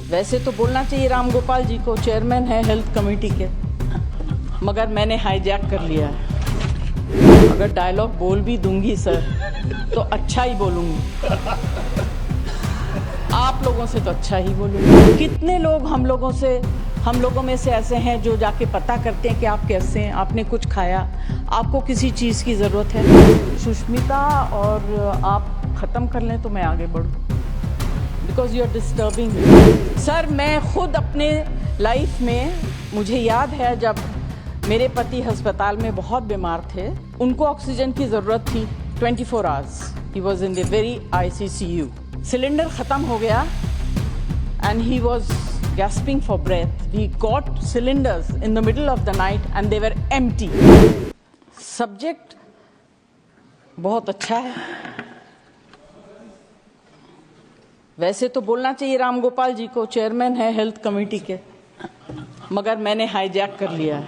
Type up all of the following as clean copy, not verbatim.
वैसे तो बोलना चाहिए राम गोपाल जी को, चेयरमैन है हेल्थ कमेटी के, मगर मैंने हाईजैक कर लिया है। अगर डायलॉग बोल भी दूंगी सर तो अच्छा ही बोलूंगी, आप लोगों से तो अच्छा ही बोलूंगी। कितने लोग हम लोगों में से ऐसे हैं जो जाके पता करते हैं कि आप कैसे हैं, आपने कुछ खाया, आपको किसी चीज़ की ज़रूरत है। सुष्मिता और आप ख़त्म कर लें तो मैं आगे बढ़ूँ, because you are disturbing me. Sir मैं खुद अपने लाइफ में, मुझे याद है जब मेरे पति अस्पताल में बहुत बीमार थे, उनको ऑक्सीजन की ज़रूरत थी 24 hours. He was in the very ICCU। Cylinder ख़त्म हो गया and he was gasping for breath. We got cylinders in the middle of the night and they were empty. Subject बहुत अच्छा है। वैसे तो बोलना चाहिए राम गोपाल जी को, चेयरमैन है हेल्थ कमेटी के, मगर मैंने हाईजैक कर लिया है।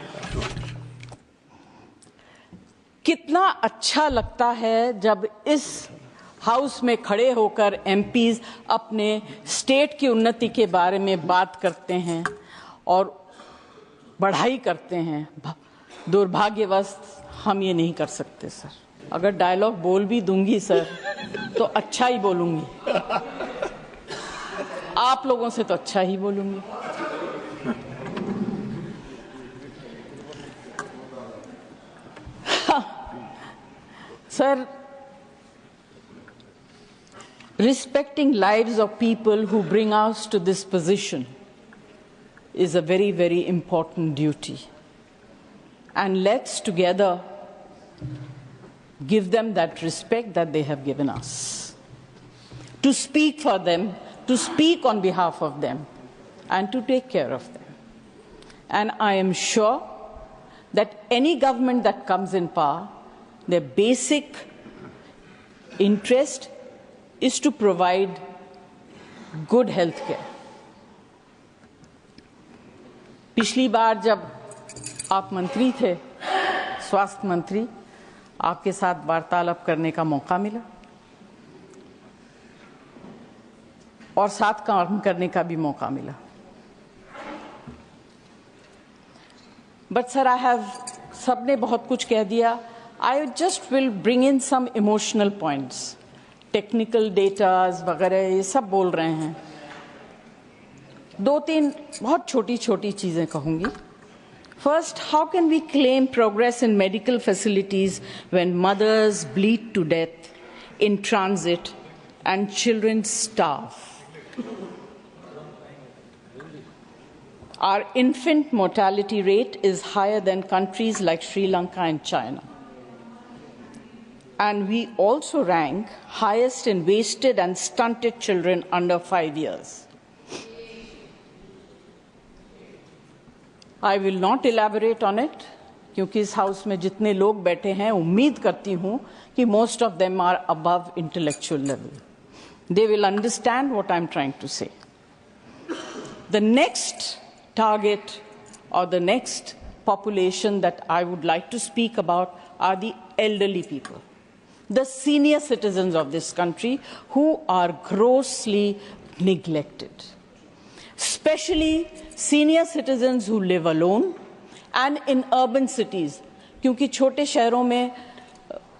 कितना अच्छा लगता है जब इस हाउस में खड़े होकर MPs अपने स्टेट की उन्नति के बारे में बात करते हैं और बढ़ाई करते हैं। दुर्भाग्यवश हम ये नहीं कर सकते सर। अगर डायलॉग बोल भी दूंगी सर तो अच्छा ही बोलूंगी, आप लोगों से तो अच्छा ही बोलूंगी। Sir, respecting lives of people who bring us to this position is a very, very important duty. And let's together give them that respect that they have given us. To speak for them, to speak on behalf of them, and to take care of them. And I am sure that any government that comes in power, their basic interest is to provide good health care. पिछली बार जब आप मंत्री थे, स्वास्थ्य मंत्री, आपके साथ वार्तालाप करने का मौका मिला और साथ काम करने का भी मौका मिला। बट सर सबने बहुत कुछ कह दिया। I just will bring in some emotional points. Technical datas वगैरह ये सब बोल रहे हैं। 2-3 बहुत छोटी छोटी चीजें कहूंगी। First, how can we claim progress in medical facilities when mothers bleed to death in transit and children starve? Our infant mortality rate is higher than countries like Sri Lanka and China. And we also rank highest in wasted and stunted children under 5 years. I will not elaborate on it, क्योंकि इस house में जितने लोग बैठे हैं, उम्मीद करती हूँ कि most of them are above intellectual level. They will understand what I'm trying to say. The next target or the next population that I would like to speak about are the elderly people, the senior citizens of this country who are grossly neglected, especially senior citizens who live alone and in urban cities, क्योंकि छोटे शहरों में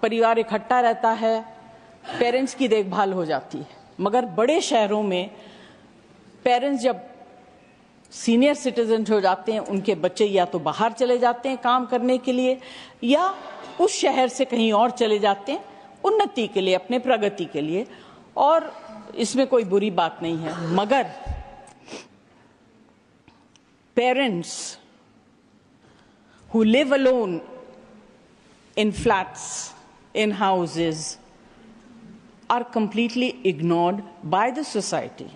परिवार इकट्ठा रहता है, parents की देखभाल हो जाती है, मगर बड़े शहरों में पेरेंट्स जब सीनियर सिटीजन हो जाते हैं, उनके बच्चे या तो बाहर चले जाते हैं काम करने के लिए या उस शहर से कहीं और चले जाते हैं उन्नति के लिए, अपने प्रगति के लिए, और इसमें कोई बुरी बात नहीं है। मगर parents who live alone in flats, in houses, are completely ignored by the society,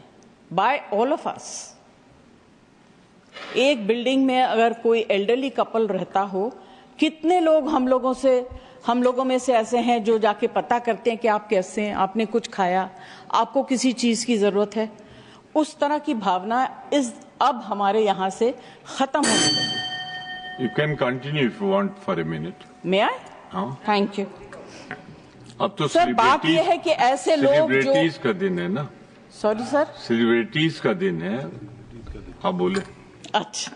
by all of us. एक बिल्डिंग में अगर कोई एल्डरली कपल रहता हो, कितने लोग हम लोगों में से ऐसे हैं जो जाके पता करते हैं कि आप कैसे हैं, आपने कुछ खाया, आपको किसी चीज की जरूरत है। उस तरह की भावना अब हमारे यहाँ से खत्म होने लगी। You can continue if you want for a minute. May I? हाँ। Thank you. अब तो सर बात यह है कि ऐसे लोग जो सेलिब्रिटीज का दिन है ना। सॉरी सर, सेलिब्रिटीज का दिन है। हाँ बोले. Achha.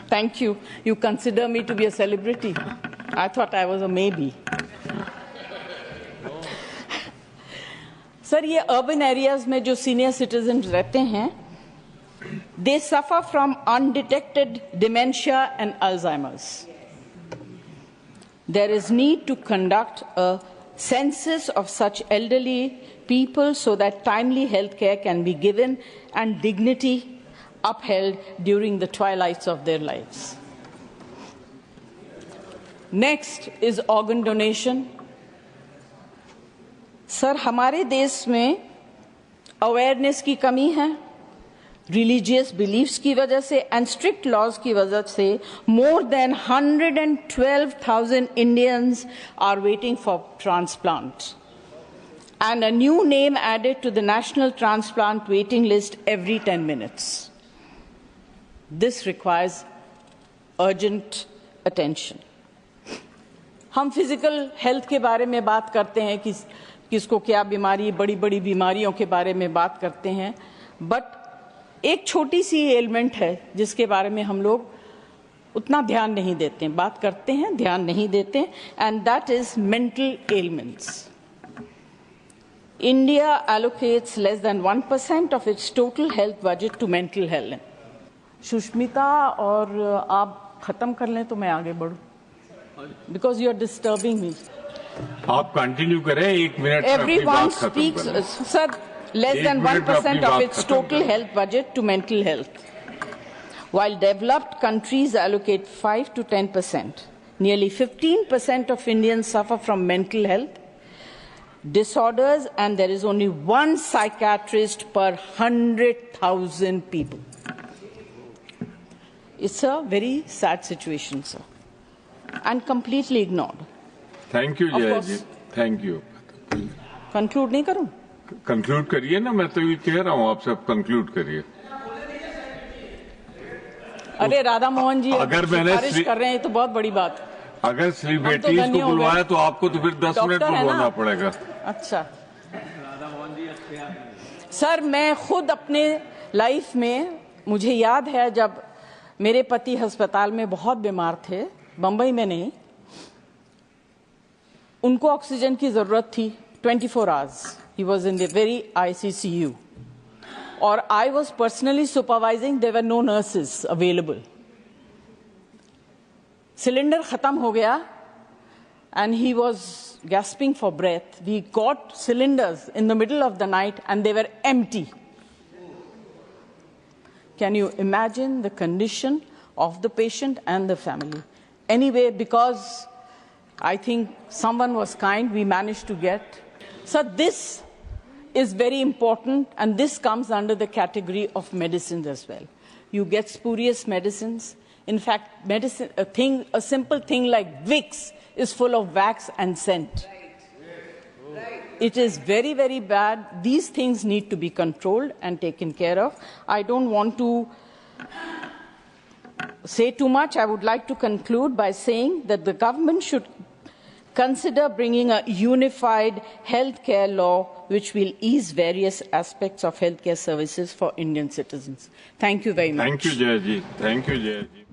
Thank you. You consider me to be a celebrity. I thought I was a maybe. Sir, ये urban areas में जो senior citizens रहते हैं, they suffer from undetected dementia and Alzheimer's. There is need to conduct a census of such elderly people so that timely health care can be given and dignity upheld during the twilights of their lives. Next is organ donation. Sir, हमारे देश में awareness की कमी है, religious beliefs की वजह से and strict laws की वजह से more than 112,000 Indians are waiting for transplant. And a new name added to the national transplant waiting list every 10 minutes. This requires urgent attention. हम फिजिकल हेल्थ के बारे में बात करते हैं कि किसको क्या बीमारी, बड़ी बड़ी बीमारियों के बारे में बात करते हैं, बट एक छोटी सी एलिमेंट है जिसके बारे में हम लोग उतना ध्यान नहीं देते हैं, बात करते हैं, ध्यान नहीं देते, and that is mental elements. India allocates less than 1% of its total health budget to mental health. Sushmita, और आप खत्म कर लें तो मैं आगे बढ़ूं, because you are disturbing me. आप कंटिन्यू करें, 1 मिनट में अपनी बात खत्म करें. Sir, less than 1% of its total health budget to mental health. While developed countries allocate 5 to 10%, nearly 15% of Indians suffer from mental health disorders, and there is only one psychiatrist per 100,000 people. It's a very sad situation, sir, and completely ignored. Thank you Jaya ji, thank you. Conclude नहीं करूं? Conclude करिए ना, मैं तो ये कह रहा हूँ, आप सब कंक्लूड करिए. अरे राधा मोहन जी, अगर मैंने सिफारिश कर रहे हैं तो बहुत बड़ी बात. अगर सेलिब्रिटीज को बुलवाया तो आपको तो फिर 10 मिनट बुलवाना पड़ेगा. अच्छा. सर, मैं खुद अपने लाइफ में, मुझे याद है जब मेरे पति अस्पताल में बहुत बीमार थे, बंबई में नहीं, उनको ऑक्सीजन की जरूरत थी 24 hours. He was in the very ICCU, और I was personally supervising. There were no nurses available. Cylinder खत्म हो गया and he was gasping for breath. We got cylinders in the middle of the night and they were empty. Can you imagine the condition of the patient and the family? Anyway, because I think someone was kind, we managed to get. So this is very important, and this comes under the category of medicines as well. You get spurious medicines. In fact, medicine, a simple thing like Vicks is full of wax and scent. It is very, very bad. These things need to be controlled and taken care of. I don't want to say too much. I would like to conclude by saying that the government should consider bringing a unified healthcare law which will ease various aspects of healthcare services for Indian citizens. Thank you very much. Thank you, Jaya ji. Thank you, Jaya ji.